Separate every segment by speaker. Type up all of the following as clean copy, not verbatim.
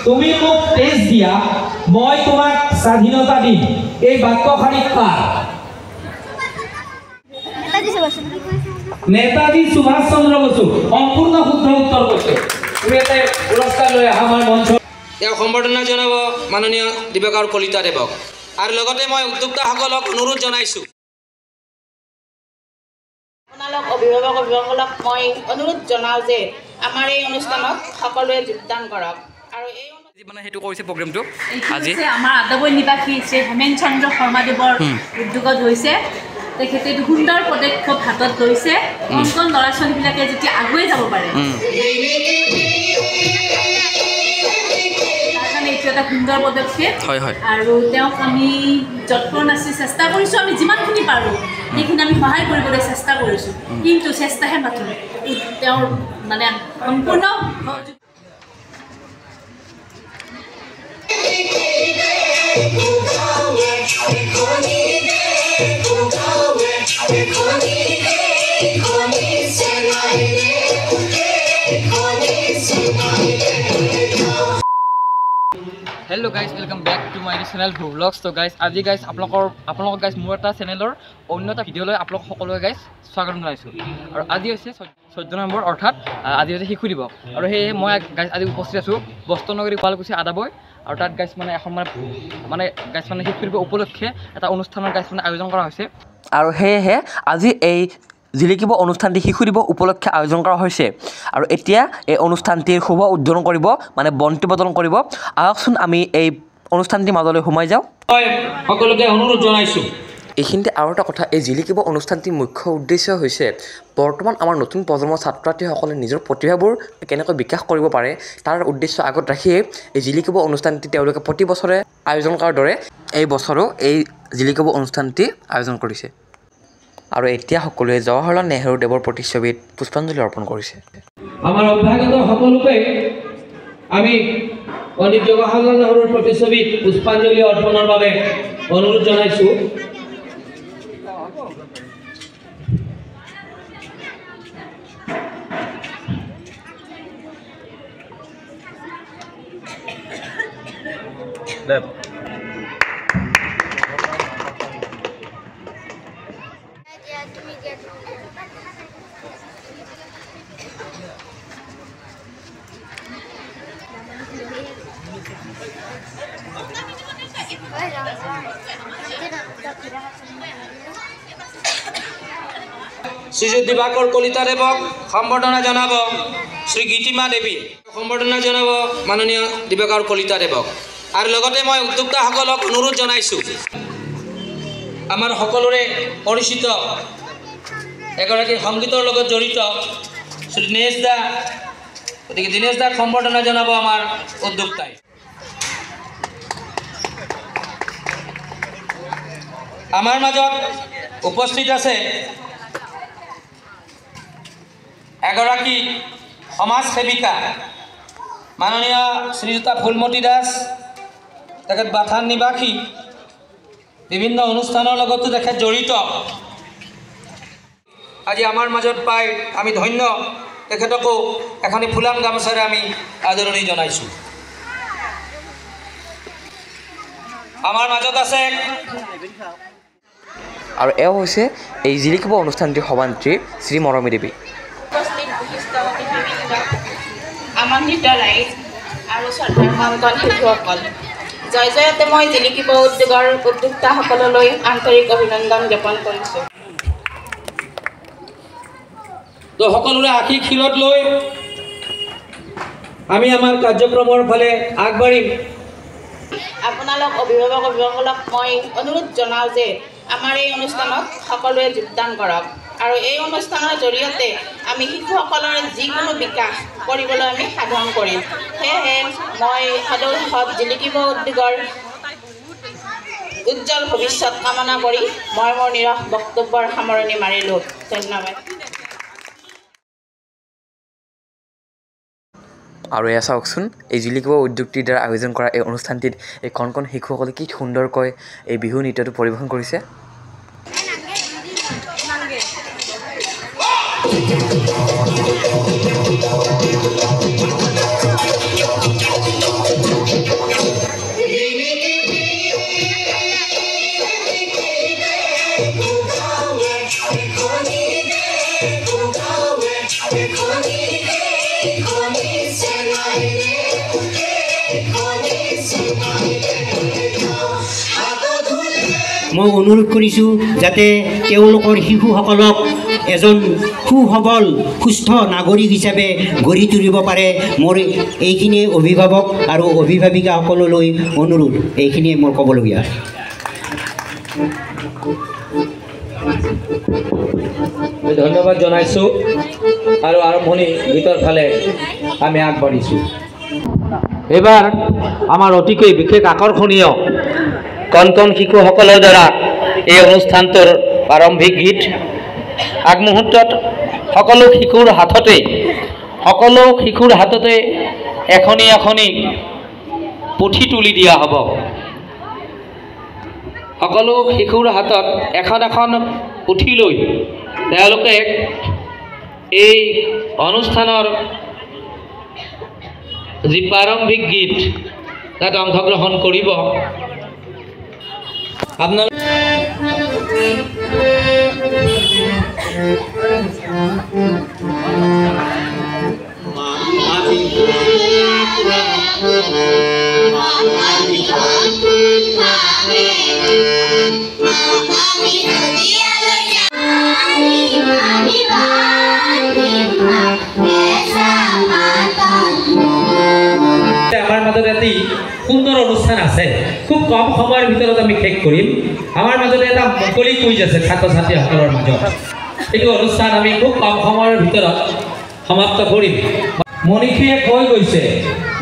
Speaker 1: তুমি মোক তেজ দিয়া মই তোমাক স্বাধীনতা দিম এই বাক্যখানি কাৰ নেতাজী সুভাষ চন্দ্ৰ বসু সম্পূৰ্ণ শুদ্ধ উত্তৰ কৈছে তুমি এটা পুৰস্কাৰ লৈ আহা আমাৰ মঞ্চ
Speaker 2: ইয়াক সম্বৰ্ধনা জনাব মাননীয় দিবাকৰ কলিতা দেৱক আৰু লগতে মই উদ্যোক্তাসকলক অনুৰোধ জনাইছোঁ
Speaker 3: আপোনালোক অভিভাৱক অভিভাৱকসকলক মই অনুৰোধ জনাওঁ যে আমাৰ এই অনুষ্ঠানত সকলোৱে যোগদান কৰক আৰু এই
Speaker 2: মানে হেতু কৰিছে প্ৰগ্ৰামটো
Speaker 4: আজি আমাৰ আদাবৈ নিবাসী শ্ৰী হেমেন চন্দ্ৰ শৰ্মাদেৱৰ উদ্যোগত হৈছে তেখেতে সুন্দৰ পদক্ষেপ হাতত লৈছে অংকন ল'ৰা ছোৱালীবিলাকে যেতিয়া আগুৱাই যাব পাৰে এইটো এটা সুন্দৰ পদক্ষেপ আৰু তেওঁক আমি যৎপৰ নাচি চেষ্টা কৰিছোঁ আমি যিমানখিনি পাৰোঁ সেইখিনি আমি সহায় কৰিবলৈ চেষ্টা কৰিছোঁ কিন্তু চেষ্টাহে মাথোঁ তেওঁৰ মানে সম্পূৰ্ণ
Speaker 5: Hello guys, welcome back to my channel Vlogs. So guys, আজি guys আপোনালোক guys মোৰ এটা চেনেলৰ অন্য এটা ভিডিঅ' লৈ আপোনালোক সকলোৱে guys স্বাগতম জনাইছোঁ আৰু আজি হৈছে 14 নম্বৰ অৰ্থাৎ আজি হৈছে শিশু দিৱস আৰু সেয়ে মই guys আজি উপস্থিত আছোঁ বস্ত্ৰনগৰী শুৱালকুছি আদাবৈ আৰু তাত guys মানে এখন মানে guys মানে শিশু দিৱস উপলক্ষে এটা অনুষ্ঠানৰ guys মানে আয়োজন কৰা হৈছে আৰু সেয়েহে আজি এই জিলিকিব অনুষ্ঠানটি শিশু দিৱস উপলক্ষে আয়োজন কৰা হৈছে আৰু এতিয়া এই অনুষ্ঠানটিৰ শুভ উদ্বোধন কৰিব মানে বন্তি প্ৰদান কৰিব আহকচোন আমি এই অনুষ্ঠানটিৰ মাজলৈ সোমাই যাওঁ
Speaker 1: সকলোকে অনুৰোধ জনাইছোঁ
Speaker 5: এইখিনিতে আৰু এটা কথা এই জিলিকিব অনুষ্ঠানটিৰ মুখ্য উদ্দেশ্য হৈছে বৰ্তমান আমাৰ নতুন প্ৰজন্মৰ ছাত্ৰ ছাত্ৰীসকলে নিজৰ প্ৰতিভাবোৰ কেনেকৈ বিকাশ কৰিব পাৰে তাৰ উদ্দেশ্য আগত ৰাখিয়ে এই জিলিকিব অনুষ্ঠানটি তেওঁলোকে প্ৰতি বছৰে আয়োজন কৰাৰ দৰে এই বছৰো এই জিলিকিব অনুষ্ঠানটি আয়োজন কৰিছে আৰু এতিয়া সকলোৱে জৱাহৰলাল নেহৰু দেৱৰ প্ৰতিচ্ছবিত পুষ্পাঞ্জলি অৰ্পণ কৰিছে
Speaker 1: আমাৰ অভ্যাগত সকলোকে আমি পণ্ডিত জৱাহৰলাল নেহৰুৰ প্ৰতিচ্ছবিত পুষ্পাঞ্জলি অৰ্পণৰ বাবে অনুৰোধ জনাইছোঁ
Speaker 2: শ্ৰীযুত দিবাকৰ কলিতা দেৱক সম্বৰ্ধনা জনাব শ্ৰী গীতিমা দেৱী সম্বৰ্ধনা জনাব মাননীয় দিবাকৰ কলিতা দেৱক আৰু লগতে মই উদ্যোক্তাসকলক অনুৰোধ জনাইছোঁ আমাৰ সকলোৰে পৰিচিত এগৰাকী সংগীতৰ লগত জড়িত শ্ৰী দিনেশ দা গতিকে দিনেশ দাক সম্বৰ্ধনা জনাব আমাৰ উদ্যোক্তাই আমাৰ মাজত উপস্থিত আছে এগৰাকী সমাজ সেৱিকা মাননীয় শ্ৰীযুতা ফুলমতী দাস তেখেত বাথান নিবাসী বিভিন্ন অনুষ্ঠানৰ লগতো তেখেত জড়িত আজি আমাৰ মাজত পাই আমি ধন্য তেখেতকো এখনি ফুলাম গামোচাৰে আমি আদৰণি জনাইছোঁ আমাৰ মাজত আছে
Speaker 5: আৰু এওঁ হৈছে এই জিলিকিব অনুষ্ঠানটিৰ সভানেত্ৰী শ্ৰী মৰমী দেৱী
Speaker 3: আমন্ত্ৰিত ৰাইজ আৰু শ্ৰদ্ধাভাজন শিশুসকল জয় জয়তে মই জিলিকিব উদ্যোগৰ উদ্যোক্তাসকললৈ আন্তৰিক অভিনন্দন জ্ঞাপন কৰিছোঁ
Speaker 1: তো সকলোৰে আশী শিৰত লৈ আমি আমাৰ কাৰ্যক্ৰমৰ ফালে আগবাঢ়িম
Speaker 3: আপোনালোক অভিভাৱক অভিভাৱকসকলক মই অনুৰোধ জনাওঁ যে আমাৰ এই অনুষ্ঠানত সকলোৱে যোগদান কৰক আৰু এই অনুষ্ঠানৰ জৰিয়তে আমি শিশুসকলৰ যিকোনো বিকাশ কৰিবলৈ আমি সাধন কৰিম সেয়েহে মই সদৌ জিলিকিব উদ্যোগৰ উজ্জ্বল ভৱিষ্যত কামনা কৰি মই মোৰ নিৰস বক্তব্যৰ সামৰণি মাৰিলোঁ ধন্যবাদ
Speaker 5: আৰু এয়া চাওকচোন এই জিলিকিব উদ্যোগটিৰ দ্বাৰা আয়োজন কৰা এই অনুষ্ঠানটিত এই কণ কণ শিশুসকলে কি সুন্দৰকৈ এই বিহু নৃত্যটো পৰিৱেশন কৰিছে
Speaker 6: মই অনুৰোধ কৰিছোঁ যাতে তেওঁলোকৰ শিশুসকলক এজন সুসবল সুস্থ নাগৰিক হিচাপে গঢ়ি তুলিব পাৰে। মোৰ এইখিনিয়ে অভিভাৱক আৰু অভিভাৱিকাসকললৈ অনুৰোধ, এইখিনিয়ে মোৰ ক'বলগীয়া।
Speaker 1: ধন্যবাদ জনাইছোঁ আৰু আৰম্ভণি গীতৰ ফালে আমি আগবাঢ়িছোঁ। এইবাৰ আমাৰ অতিকৈ বিশেষ আকৰ্ষণীয় কণ কণ শিশুসকলৰ দ্বাৰা এই অনুষ্ঠানটোৰ প্ৰাৰম্ভিক গীত। আগমুহূৰ্তত সকলো শিশুৰ হাততে এখনি এখনি পুথি তুলি দিয়া হ'ব। সকলো শিশুৰ হাতত এখন এখন পুথি লৈ তেওঁলোকে এই অনুষ্ঠানৰ যি প্ৰাৰম্ভিক গীত তাত অংশগ্ৰহণ কৰিব। আপোনালোক আমাৰ মাজত এটি সুন্দৰ অনুষ্ঠান আছে, খুব কম সময়ৰ ভিতৰত আমি শেষ কৰিম। আমাৰ মাজত এটা মুকলি কুইজ আছে ছাত্ৰ ছাত্ৰীসকলৰ মাজত। এইটো অনুষ্ঠান আমি খুব কম সময়ৰ ভিতৰত সমাপ্ত কৰিম। মনীষীয়ে কৈ গৈছে,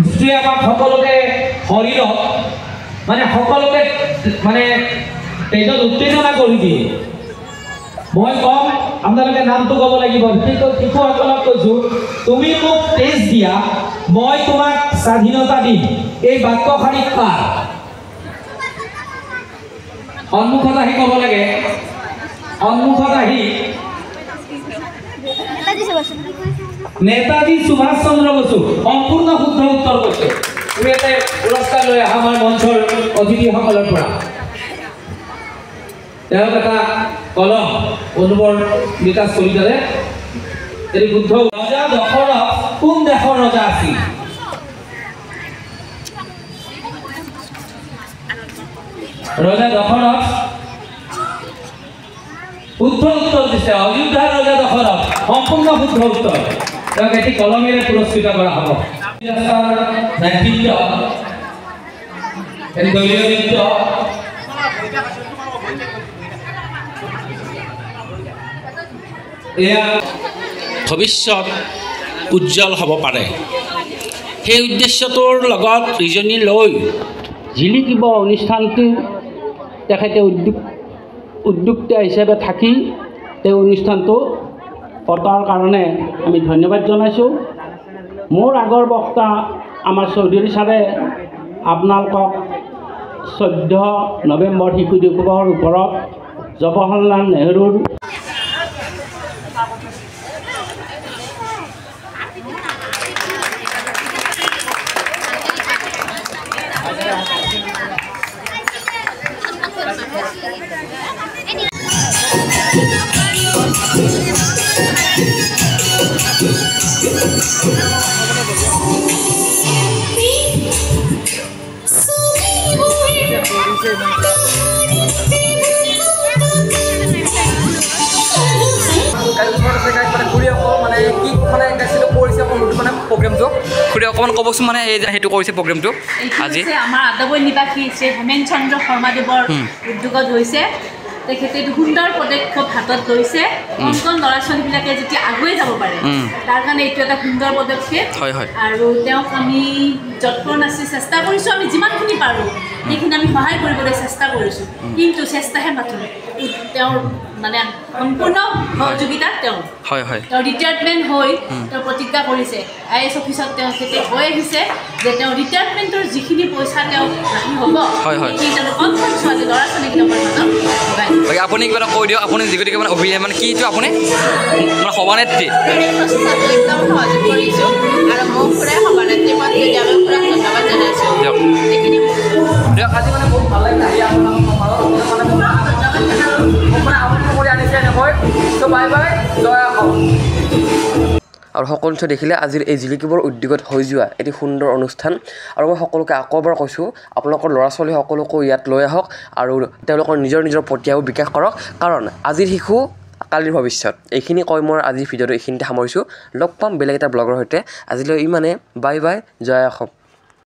Speaker 1: যিটোৱে আমাক সকলোকে শৰীৰত সকলোকে তেজত উত্তেজনা কৰি দিয়ে। মই কম, আপোনালোকে নামটো ক'ব লাগিব। শিশুসকলক কৈছোঁ, তুমি মোক তেজ দিয়া, মই তোমাক স্বাধীনতা দিম। এই বাক্যশাৰী কাৰ? সন্মুখত আহি ক'ব লাগে। সন্মুখত আহি নেতাজী সুভাষ চন্দ্ৰ বসু। সম্পূৰ্ণ শুদ্ধ উত্তৰ কৈছে। তুমি এটা পুৰস্কাৰ লৈ আহা আমাৰ মঞ্চৰ অতিথিসকলৰ পৰা। তেওঁক এটা কলম অনুবৰ বিকাশ কলিতাৰে এটি শুদ্ধ। ৰজা দশৰথ কোন দেশৰ ৰজা আছিল? ৰজা দশৰথ শুদ্ধ উত্তৰ দিছে। অযোধ্যাৰ ৰজা দশৰথ সম্পূৰ্ণ শুদ্ধ উত্তৰ। তেওঁক এটি কলমেৰে পুৰস্কৃত কৰা হ'ব। নেতৃত্ব দলীয় নৃত্য এয়া
Speaker 7: ভৱিষ্যত উজ্জ্বল হ'ব পাৰে। সেই উদ্দেশ্যটোৰ লগত ৰিজনি লৈ জিলিকিব অনুষ্ঠানটো। তেখেতে উদ্যোক্তা হিচাপে থাকি এই অনুষ্ঠানটো পতাৰ কাৰণে আমি ধন্যবাদ জনাইছোঁ। মোৰ আগৰ বক্তা আমাৰ চৌধুৰী ছাৰে আপোনালোকক 14 নৱেম্বৰ শিশু দিৱসৰ ওপৰত জৱাহৰলাল নেহৰুৰ
Speaker 5: প্ৰগ্ৰেমটো খুৰী অকণমান ক'বচোন, এই সেইটো কৰিছে প্ৰগ্ৰেমটো আজি
Speaker 4: আমাৰ আদাবৈ নিবাসী শ্ৰী হেমেন চন্দ্ৰ শৰ্মাদেৱৰ উদ্যোগত হৈছে। তেখেতে সুন্দৰ পদক্ষেপ হাতত লৈছে। কণ কণ ল'ৰা ছোৱালীবিলাকে যেতিয়া আগুৱাই যাব পাৰে, তাৰ কাৰণে এইটো এটা সুন্দৰ পদক্ষেপ। আৰু তেওঁক আমি যৎপৰ নাচি চেষ্টা কৰিছোঁ। আমি যিমানখিনি পাৰোঁ সেইখিনি আমি সহায় কৰিবলৈ চেষ্টা কৰিছোঁ, কিন্তু চেষ্টাহে মাথোঁ। তেওঁৰ সম্পূৰ্ণ সহযোগিতা তেওঁ ৰিটায়াৰমেণ্ট হৈ তেওঁ প্ৰতিজ্ঞা কৰিছে। IAS অফিচত তেখেতে কৈ আহিছে যে তেওঁ ৰিটায়াৰমেণ্টৰ যিখিনি পইচা তেওঁ ৰাখি হ'ব সেইখিনি তেওঁ কণ কণ ছোৱালী ল'ৰা ছোৱালীবিলাকৰ মাজত ভগাই।
Speaker 5: আপুনি কিবা এটা কৈ দিয়ক। আপুনি যিগতিকে অভিনয় কিটো আপুনি সভানেত্ৰী
Speaker 3: একদম সহযোগ কৰিছোঁ আৰু মোক খুৰাই সভানেত্ৰী পদ দিয়া আমি খুৰাক ধন্যবাদ জনাইছোঁ।
Speaker 5: দিয়ক আজি বহুত ভাল লাগিলে আহি আপোনালোকৰ আনিছে এনেকৈ। ত' বাই বাই, জয় অসম।
Speaker 8: আৰু সকলো নিশ্চয় দেখিলে আজিৰ এই জিলিকিবৰ উদ্যোগত হৈ যোৱা এটি সুন্দৰ অনুষ্ঠান আৰু মই সকলোকে আকৌ এবাৰ কৈছোঁ আপোনালোকৰ ল'ৰা ছোৱালী সকলোকো ইয়াত লৈ আহক আৰু তেওঁলোকৰ নিজৰ প্ৰতিভাও বিকাশ কৰক কাৰণ আজিৰ শিশু কালিৰ ভৱিষ্যত এইখিনি কৈ মই আজিৰ ভিডিঅ'টো এইখিনিতে সামৰিছোঁ লগ পাম বেলেগ এটা ব্লগৰ সৈতে আজিলৈ ইমানে বাই বাই জয় অসম